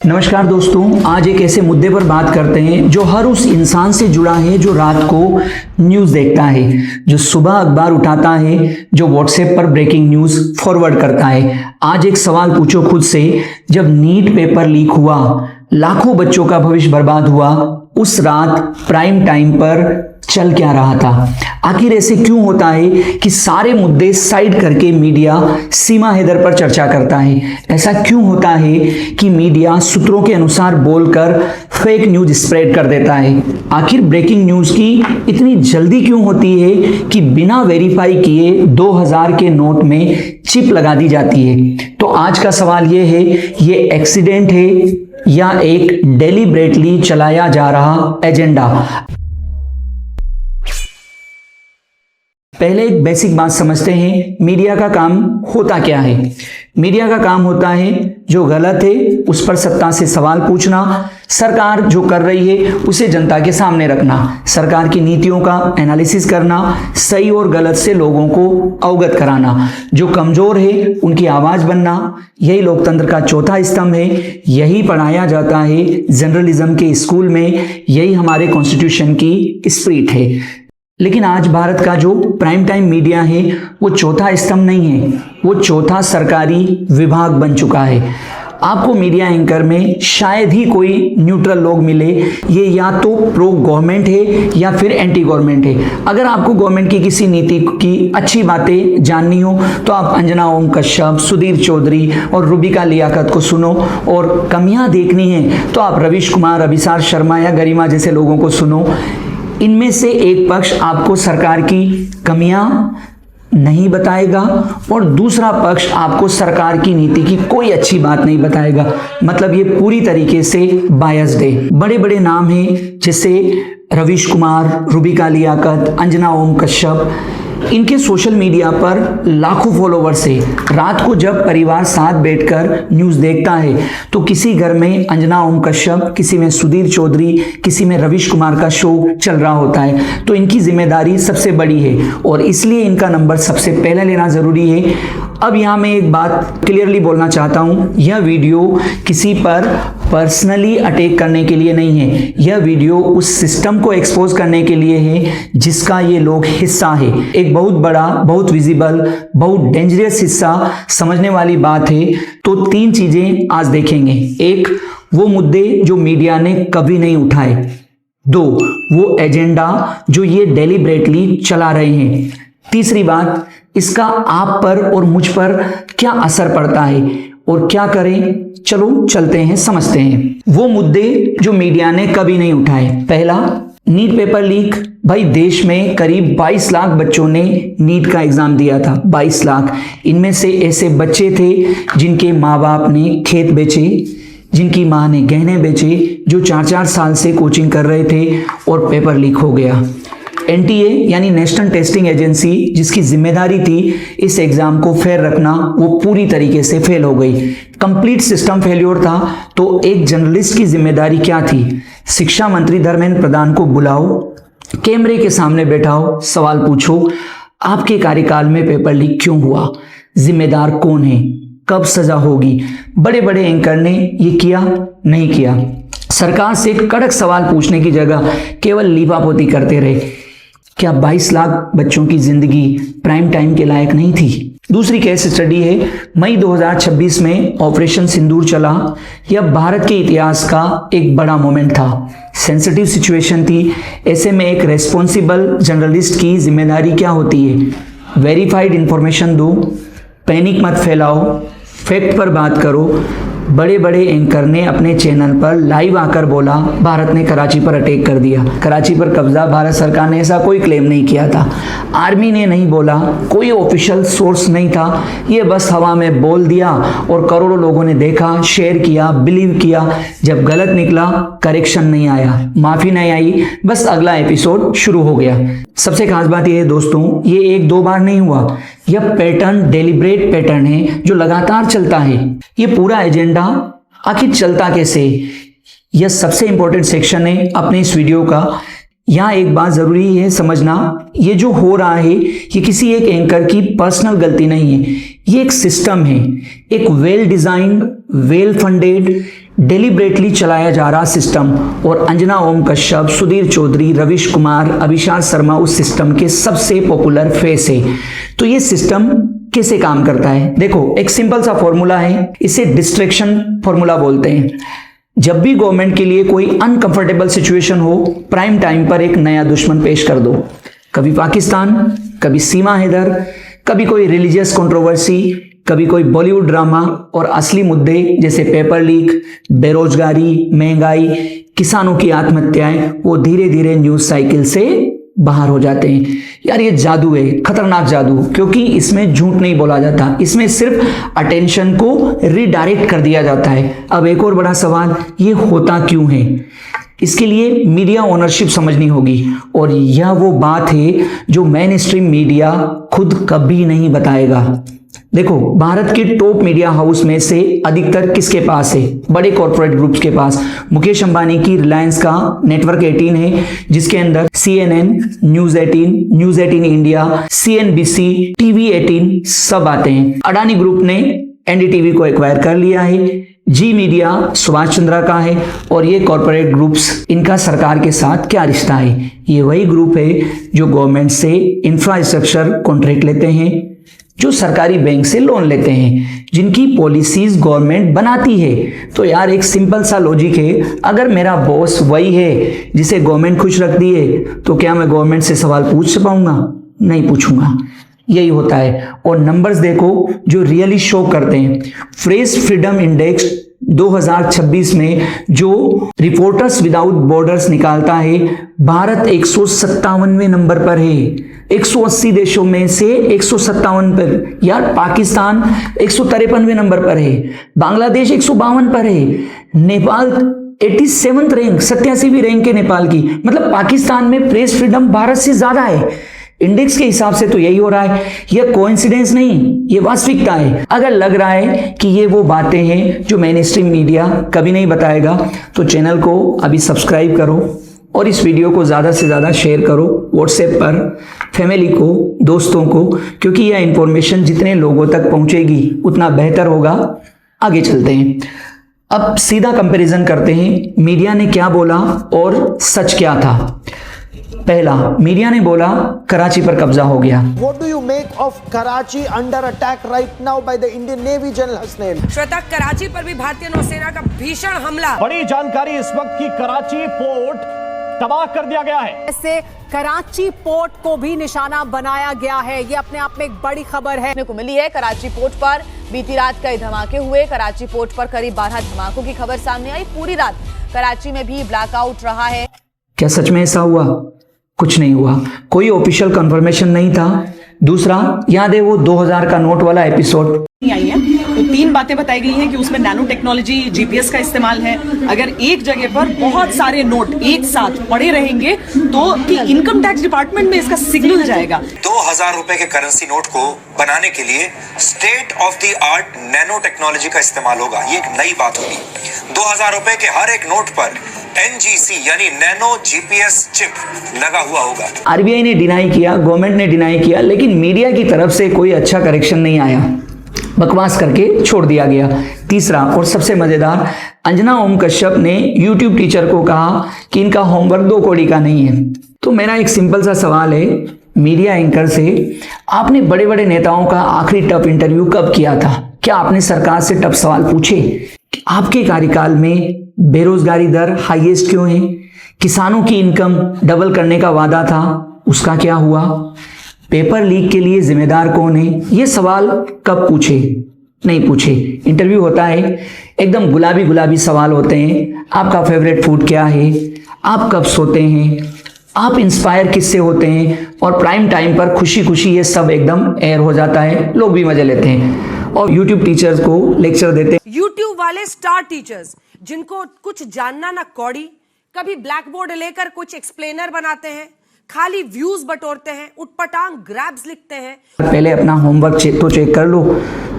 नमस्कार दोस्तों, आज एक ऐसे मुद्दे पर बात करते हैं जो हर उस इंसान से जुड़ा है जो रात को न्यूज़ देखता है, जो सुबह अखबार उठाता है, जो व्हाट्सएप पर ब्रेकिंग न्यूज़ फॉरवर्ड करता है। आज एक सवाल पूछो खुद से, जब नीट पेपर लीक हुआ, लाखों बच्चों का भविष्य बर्बाद हुआ, उस रात प्राइम टाइम पर चल क्या रहा था? आखिर ऐसे क्यों होता है कि सारे मुद्दे साइड करके मीडिया सीमा हैदर पर चर्चा करता है? ऐसा क्यों होता है कि मीडिया सूत्रों के अनुसार बोलकर फेक न्यूज स्प्रेड कर देता है? आखिर ब्रेकिंग न्यूज की इतनी जल्दी क्यों होती है कि बिना वेरीफाई किए 2000 के नोट में चिप लगा दी जाती है? तो आज का सवाल ये है, ये एक्सीडेंट है या एक डेलिब्रेटली चलाया जा रहा एजेंडा? पहले एक बेसिक बात समझते हैं, मीडिया का काम होता क्या है? मीडिया का काम होता है जो गलत है उस पर सत्ता से सवाल पूछना, सरकार जो कर रही है उसे जनता के सामने रखना, सरकार की नीतियों का एनालिसिस करना, सही और गलत से लोगों को अवगत कराना, जो कमजोर है उनकी आवाज बनना। यही लोकतंत्र का चौथा स्तंभ है, यही पढ़ाया जाता है जर्नलिज्म के स्कूल में, यही हमारे कॉन्स्टिट्यूशन की स्पिरिट है। लेकिन आज भारत का जो प्राइम टाइम मीडिया है वो चौथा स्तंभ नहीं है, वो चौथा सरकारी विभाग बन चुका है। आपको मीडिया एंकर में शायद ही कोई न्यूट्रल लोग मिले, ये या तो प्रो गवर्नमेंट है या फिर एंटी गवर्नमेंट है। अगर आपको गवर्नमेंट की किसी नीति की अच्छी बातें जाननी हो तो आप अंजना ओम कश्यप, सुधीर चौधरी और रूबिका लियाकत को सुनो, और कमियां देखनी है तो आप रवीश कुमार, अभिसार शर्मा या गरिमा जैसे लोगों को सुनो। इनमें से एक पक्ष आपको सरकार की कमियां नहीं बताएगा और दूसरा पक्ष आपको सरकार की नीति की कोई अच्छी बात नहीं बताएगा। मतलब ये पूरी तरीके से बायस्ड है। बड़े बड़े नाम हैं जैसे रवीश कुमार, रूबिका लियाकत, अंजना ओम कश्यप, इनके सोशल मीडिया पर लाखों फॉलोवर्स है। रात को जब परिवार साथ बैठकर न्यूज़ देखता है तो किसी घर में अंजना ओम कश्यप, किसी में सुधीर चौधरी, किसी में रवीश कुमार का शो चल रहा होता है, तो इनकी जिम्मेदारी सबसे बड़ी है और इसलिए इनका नंबर सबसे पहले लेना ज़रूरी है। अब यहाँ मैं एक बात क्लियरली बोलना चाहता हूँ, यह वीडियो किसी पर पर्सनली अटैक करने के लिए नहीं है, यह वीडियो उस सिस्टम को एक्सपोज करने के लिए है जिसका ये लोग हिस्सा है। एक बहुत बड़ा, बहुत विजिबल, बहुत डेंजरस हिस्सा। समझने वाली बात है। तो तीन चीजें आज देखेंगे। एक, वो मुद्दे जो मीडिया ने कभी नहीं उठाए। दो, वो एजेंडा जो ये डेलिब्रेटली चला रहे हैं। तीसरी बात, इसका आप पर और मुझ पर क्या असर पड़ता है और क्या करें। चलो चलते हैं, समझते हैं वो मुद्दे जो मीडिया ने कभी नहीं उठाए। पहला, नीट पेपर लीक। भाई, देश में करीब 22 लाख बच्चों ने नीट का एग्जाम दिया था। 22 लाख। इनमें से ऐसे बच्चे थे जिनके माँ बाप ने खेत बेचे, जिनकी माँ ने गहने बेचे, जो 4-4 साल से कोचिंग कर रहे थे और पेपर लीक हो गया। एनटीए यानी नेशनल टेस्टिंग एजेंसी, जिसकी जिम्मेदारी थी इस एग्जाम को फेयर रखना, वो पूरी तरीके से फेल हो गई। कंप्लीट सिस्टम फेल्योर था। तो एक जर्नलिस्ट की जिम्मेदारी क्या थी? शिक्षा मंत्री धर्मेंद्र प्रधान को बुलाओ, कैमरे के सामने बैठाओ, सवाल पूछो, आपके कार्यकाल में पेपर लीक क्यों हुआ? जिम्मेदार कौन है? कब सजा होगी? बड़े बड़े एंकर ने ये किया? नहीं किया। सरकार से कड़क सवाल पूछने की जगह केवल लीपापोती करते रहे। क्या 22 लाख बच्चों की जिंदगी प्राइम टाइम के लायक नहीं थी? दूसरी केस स्टडी है, मई 2026 में ऑपरेशन सिंदूर चला। यह भारत के इतिहास का एक बड़ा मोमेंट था। सेंसिटिव सिचुएशन थी। ऐसे में एक रेस्पॉन्सिबल जर्नलिस्ट की जिम्मेदारी क्या होती है? वेरीफाइड इंफॉर्मेशन दो, पैनिक मत फैलाओ, फैक्ट पर बात करो। बड़े बड़े एंकर ने अपने चैनल पर लाइव आकर बोला भारत ने कराची पर अटैक कर दिया, कराची पर कब्जा। भारत सरकार ने ऐसा कोई क्लेम नहीं किया था। आर्मी ने नहीं बोला, कोई ऑफिशियल सोर्स नहीं था, ये बस हवा में बोल दिया और करोड़ों लोगों ने देखा, शेयर किया, बिलीव किया। जब गलत निकला, करेक्शन नहीं आया, माफी नहीं आई, बस अगला एपिसोड शुरू हो गया। सबसे खास बात यह है दोस्तों, ये एक दो बार नहीं हुआ, यह पैटर्न डेलिब्रेट पैटर्न है जो लगातार चलता है। ये पूरा एजेंडा आखिर चलता कैसे? यह सबसे इंपॉर्टेंट सेक्शन है अपने इस वीडियो का। यहाँ एक बात जरूरी है समझना, ये जो हो रहा है ये किसी एक एंकर की पर्सनल गलती नहीं है, ये एक सिस्टम है, एक well designed, well funded, deliberately चलाया जा रहा सिस्टम। और अंजना ओम कश्यप, सुधीर चौधरी, रविश कुमार, अभिषाक शर्मा उस सिस्टम के सबसे पॉपुलर फेस है। तो ये सिस्टम कैसे काम करता है? देखो, एक सिंपल सा फॉर्मूला है, इसे डिस्ट्रैक्शन फॉर्मूला बोलते हैं। जब भी गवर्नमेंट के लिए कोई अनकंफर्टेबल सिचुएशन हो, प्राइम टाइम पर एक नया दुश्मन पेश कर दो। कभी पाकिस्तान, कभी सीमा हैदर, कभी कोई रिलीजियस कंट्रोवर्सी, कभी कोई बॉलीवुड ड्रामा, और असली मुद्दे जैसे पेपर लीक, बेरोजगारी, महंगाई, किसानों की आत्महत्याएं, वो धीरे धीरे न्यूज साइकिल से बाहर हो जाते हैं। यार ये जादू है, खतरनाक जादू, क्योंकि इसमें झूठ नहीं बोला जाता, इसमें सिर्फ अटेंशन को रिडायरेक्ट कर दिया जाता है। अब एक और बड़ा सवाल, ये होता क्यों है? इसके लिए मीडिया ओनरशिप समझनी होगी, और यह वो बात है जो मेन स्ट्रीम मीडिया खुद कभी नहीं बताएगा। देखो, भारत के टॉप मीडिया हाउस में से अधिकतर किसके पास है? बड़े कॉर्पोरेट ग्रुप्स के पास। मुकेश अंबानी की रिलायंस का नेटवर्क 18 है, जिसके अंदर CNN, news 18 India, CNBC, TV 18 सब आते हैं। अडानी ग्रुप ने NDTV को एक्वायर कर लिया है। जी मीडिया सुभाष चंद्रा का है। और ये कॉर्पोरेट ग्रुप्स, इनका सरकार के साथ क्या रिश्ता है? ये वही ग्रुप है जो गवर्नमेंट से इंफ्रास्ट्रक्चर कॉन्ट्रैक्ट लेते हैं, जो सरकारी बैंक से लोन लेते हैं, जिनकी पॉलिसीज गवर्नमेंट बनाती है। तो यार एक सिंपल सा लॉजिक है, अगर मेरा बॉस वही है जिसे गवर्नमेंट खुश रखती है, तो क्या मैं गवर्नमेंट से सवाल पूछ पाऊंगा? नहीं पूछूंगा। यही होता है। और नंबर्स देखो जो रियली शो करते हैं। प्रेस फ्रीडम इंडेक्स 2026 में जो रिपोर्टर्स विदाउट बॉर्डर्स निकालता है, भारत 157वें नंबर पर है। 180 देशों में से 157 पर। यार पाकिस्तान 153वें नंबर पर है, बांग्लादेश 152 पर है, नेपाल 87th रैंक, 87वीं रैंक है नेपाल की। मतलब पाकिस्तान में प्रेस फ्रीडम भारत से ज्यादा है। इंडेक्स के हिसाब से तो यही हो रहा है। यह कोइंसिडेंस नहीं, ये वास्तविकता है। अगर लग रहा है कि ये वो बातें हैं जो मेन स्ट्रीम मीडिया कभी नहीं बताएगा, तो चैनल को अभी सब्सक्राइब करो और इस वीडियो को ज़्यादा से ज़्यादा शेयर करो व्हाट्सएप पर, फैमिली को, दोस्तों को, क्योंकि यह इंफॉर्मेशन जितने लोगों तक पहुंचेगी उतना बेहतर होगा। आगे चलते हैं। अब सीधा कंपैरिजन करते हैं, मीडिया ने क्या बोला और सच क्या था। पहला, मीडिया ने बोला कराची पर कब्जा हो गया। What do you make of Karachi under attack right now by the Indian Navy General Hasnain? Shweta, Karachi पर भी भारतीय नौसेना का भीषण हमला। बड़ी जानकारी इस वक्त की, कराची पोर्ट तबाह कर दिया गया है। ऐसे कराची पोर्ट को भी निशाना बनाया गया है। ये अपने आप में एक बड़ी खबर है। को मिली है कराची पोर्ट पर बीती रात कई धमाके हुए। कराची पोर्ट पर करीब 12 धमाकों की खबर सामने आई। पूरी रात कराची में भी ब्लैकआउट रहा है। क्या सच में ऐसा हुआ? कुछ नहीं हुआ, कोई ऑफिशियल कंफर्मेशन नहीं था। दूसरा, याद है वो 2000 का नोट वाला एपिसोड आई है, तो 3 बातें बताई गई हैं कि उसमें नैनो टेक्नोलॉजी, GPS का इस्तेमाल है। अगर एक जगह पर बहुत सारे नोट एक साथ पड़े रहेंगे तो कि इनकम टैक्स डिपार्टमेंट में इसका सिग्नल जाएगा। 2000 रुपए के करेंसी नोट को बनाने के लिए state of the art nano technology का इस्तेमाल होगा। ये एक नई बात होगी। 2000 रुपए के हर एक नोट पर NGC यानी नैनो GPS चिप लगा हुआ होगा। RBI ने डिनाई किया, गवर्नमेंट ने डिनाई किया, लेकिन मीडिया की तरफ से कोई अच्छा करेक्शन नहीं आया, बकवास करके छोड़ दिया गया। तीसरा और सबसे मजेदार, अंजना ओम कश्यप ने YouTube टीचर को कहा कि इनका होमवर्क 2 कौड़ी का नहीं है। तो मेरा एक सिंपल सा सवाल है मीडिया एंकर से, आपने बड़े बड़े नेताओं का आखिरी टफ इंटरव्यू कब किया था? क्या आपने सरकार से टफ सवाल पूछे? आपके कार्यकाल में बेरोजगारी दर हाईएस्ट क्यों है? किसानों की इनकम डबल करने का वादा था, उसका क्या हुआ? पेपर लीक के लिए जिम्मेदार कौन है? ये सवाल कब पूछे? नहीं पूछे। इंटरव्यू होता है, एकदम गुलाबी गुलाबी सवाल होते हैं। आपका फेवरेट फूड क्या है? आप कब सोते हैं? आप इंस्पायर किससे होते हैं? और प्राइम टाइम पर खुशी खुशी ये सब एकदम एयर हो जाता है, लोग भी मजे लेते हैं और YouTube टीचर्स को लेक्चर देते हैं। YouTube वाले स्टार टीचर्स जिनको कुछ जानना ना कौड़ी, कभी ब्लैक बोर्ड लेकर कुछ एक्सप्लेनर बनाते हैं, खाली व्यूज बटोरते हैं, उटपटांग ग्रैब्स लिखते हैं। पहले अपना होमवर्क चेक कर लो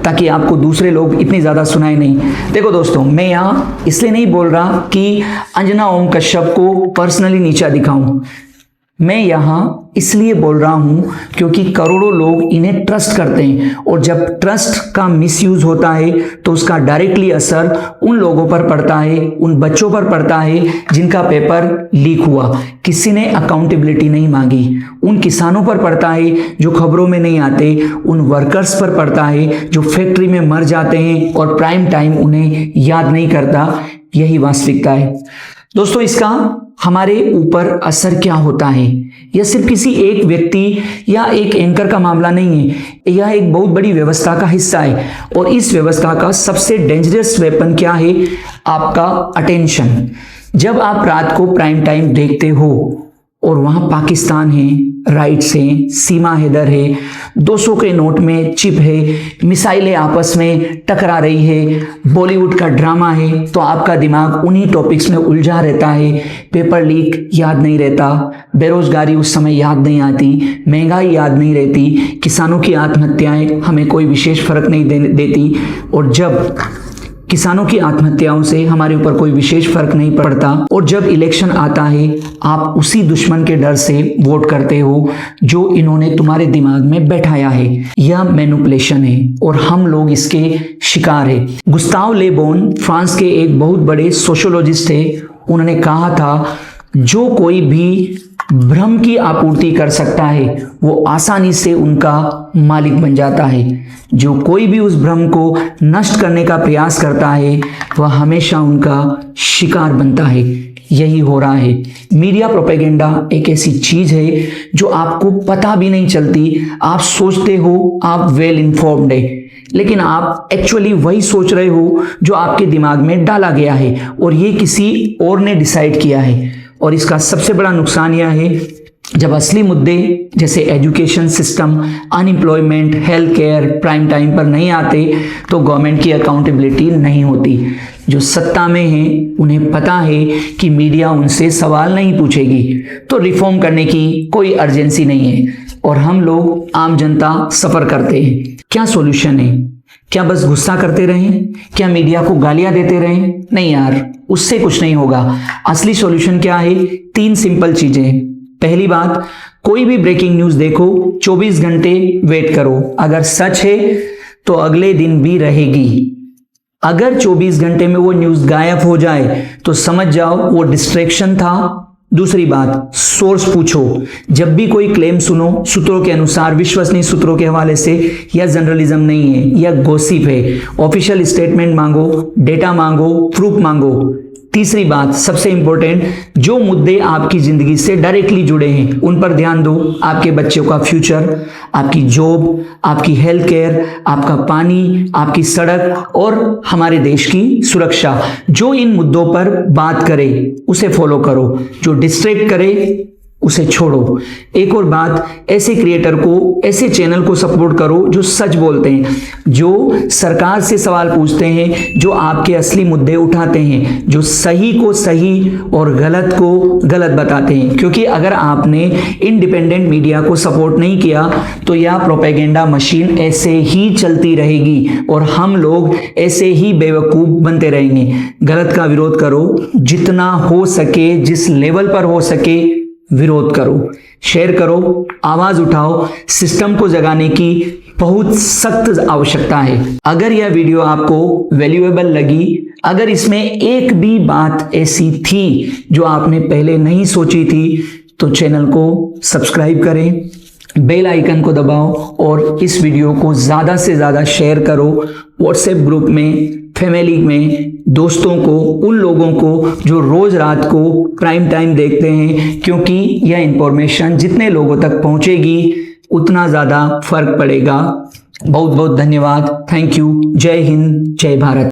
ताकि आपको दूसरे लोग इतनी ज्यादा सुनाए नहीं। देखो दोस्तों, मैं यहाँ इसलिए नहीं बोल रहा कि अंजना ओम कश्यप को पर्सनली नीचा दिखाऊं। मैं यहाँ इसलिए बोल रहा हूँ क्योंकि करोड़ों लोग इन्हें ट्रस्ट करते हैं और जब ट्रस्ट का मिसयूज होता है तो उसका डायरेक्टली असर उन लोगों पर पड़ता है, उन बच्चों पर पड़ता है जिनका पेपर लीक हुआ, किसी ने अकाउंटेबिलिटी नहीं मांगी, उन किसानों पर पड़ता है जो खबरों में नहीं आते, उन वर्कर्स पर पड़ता है जो फैक्ट्री में मर जाते हैं और प्राइम टाइम उन्हें याद नहीं करता। यही वास्तविकता है दोस्तों। इसका हमारे ऊपर असर क्या होता है? यह सिर्फ किसी एक व्यक्ति या एक एंकर का मामला नहीं है, यह एक बहुत बड़ी व्यवस्था का हिस्सा है और इस व्यवस्था का सबसे डेंजरस वेपन क्या है? आपका अटेंशन। जब आप रात को प्राइम टाइम देखते हो और वहां पाकिस्तान है, राइट्स है, सीमा हैदर है, 200 के नोट में चिप है, मिसाइलें आपस में टकरा रही है, बॉलीवुड का ड्रामा है, तो आपका दिमाग उन्हीं टॉपिक्स में उलझा रहता है। पेपर लीक याद नहीं रहता, बेरोजगारी उस समय याद नहीं आती, महंगाई याद नहीं रहती, किसानों की आत्महत्याएं हमें कोई विशेष फर्क नहीं देती। और जब किसानों की आत्महत्याओं से हमारे ऊपर कोई विशेष फर्क नहीं पड़ता और जब इलेक्शन आता है आप उसी दुश्मन के डर से वोट करते हो जो इन्होंने तुम्हारे दिमाग में बैठाया है। यह मैनिपुलेशन है और हम लोग इसके शिकार है। गुस्ताव ले बोन फ्रांस के एक बहुत बड़े सोशियोलॉजिस्ट थे। उन्होंने कहा था जो कोई भी भ्रम की आपूर्ति कर सकता है वो आसानी से उनका मालिक बन जाता है। जो कोई भी उस भ्रम को नष्ट करने का प्रयास करता है वह हमेशा उनका शिकार बनता है। यही हो रहा है। मीडिया प्रोपेगेंडा एक ऐसी चीज है जो आपको पता भी नहीं चलती। आप सोचते हो आप वेल इन्फॉर्म्ड है, लेकिन आप एक्चुअली वही सोच रहे हो जो आपके दिमाग में डाला गया है और ये किसी और ने डिसाइड किया है। और इसका सबसे बड़ा नुकसान यह है जब असली मुद्दे जैसे education system, unemployment, health care prime time पर नहीं आते तो गवर्नमेंट की अकाउंटेबिलिटी नहीं होती। जो सत्ता में हैं उन्हें पता है कि मीडिया उनसे सवाल नहीं पूछेगी तो रिफॉर्म करने की कोई अर्जेंसी नहीं है और हम लोग आम जनता सफर करते हैं। क्या सॉल्यूशन है? क्या बस गुस्सा करते रहें? क्या मीडिया को गालियां देते रहें? नहीं यार, उससे कुछ नहीं होगा। असली सॉल्यूशन क्या है? 3 सिंपल चीजें। पहली बात, कोई भी ब्रेकिंग न्यूज देखो 24 घंटे वेट करो, अगर सच है तो अगले दिन भी रहेगी। अगर 24 घंटे में वो न्यूज गायब हो जाए तो समझ जाओ वो डिस्ट्रैक्शन था। दूसरी बात, सोर्स पूछो। जब भी कोई क्लेम सुनो सूत्रों के अनुसार, विश्वसनीय सूत्रों के हवाले से, यह जर्नलिज्म नहीं है, यह गॉसिप है। ऑफिशियल स्टेटमेंट मांगो, डेटा मांगो, प्रूफ मांगो। तीसरी बात सबसे इंपॉर्टेंट, जो मुद्दे आपकी जिंदगी से डायरेक्टली जुड़े हैं उन पर ध्यान दो। आपके बच्चों का फ्यूचर, आपकी जॉब, आपकी हेल्थ केयर, आपका पानी, आपकी सड़क और हमारे देश की सुरक्षा। जो इन मुद्दों पर बात करे उसे फॉलो करो, जो डिस्ट्रैक्ट करे उसे छोड़ो। एक और बात, ऐसे क्रिएटर को, ऐसे चैनल को सपोर्ट करो जो सच बोलते हैं, जो सरकार से सवाल पूछते हैं, जो आपके असली मुद्दे उठाते हैं, जो सही को सही और गलत को गलत बताते हैं। क्योंकि अगर आपने इंडिपेंडेंट मीडिया को सपोर्ट नहीं किया तो यह प्रोपेगेंडा मशीन ऐसे ही चलती रहेगी और हम लोग ऐसे ही बेवकूफ बनते रहेंगे। गलत का विरोध करो, जितना हो सके, जिस लेवल पर हो सके विरोध करो, शेयर करो, आवाज उठाओ। सिस्टम को जगाने की बहुत सख्त आवश्यकता है। अगर यह वीडियो आपको वैल्यूएबल लगी, अगर इसमें एक भी बात ऐसी थी जो आपने पहले नहीं सोची थी, तो चैनल को सब्सक्राइब करें, बेल आइकन को दबाओ और इस वीडियो को ज्यादा से ज्यादा शेयर करो। व्हाट्सएप ग्रुप में, फैमिली में, दोस्तों को, उन लोगों को जो रोज रात को प्राइम टाइम देखते हैं, क्योंकि यह इंफॉर्मेशन जितने लोगों तक पहुंचेगी उतना ज्यादा फर्क पड़ेगा। बहुत बहुत धन्यवाद। Thank you. जय हिंद, जय भारत।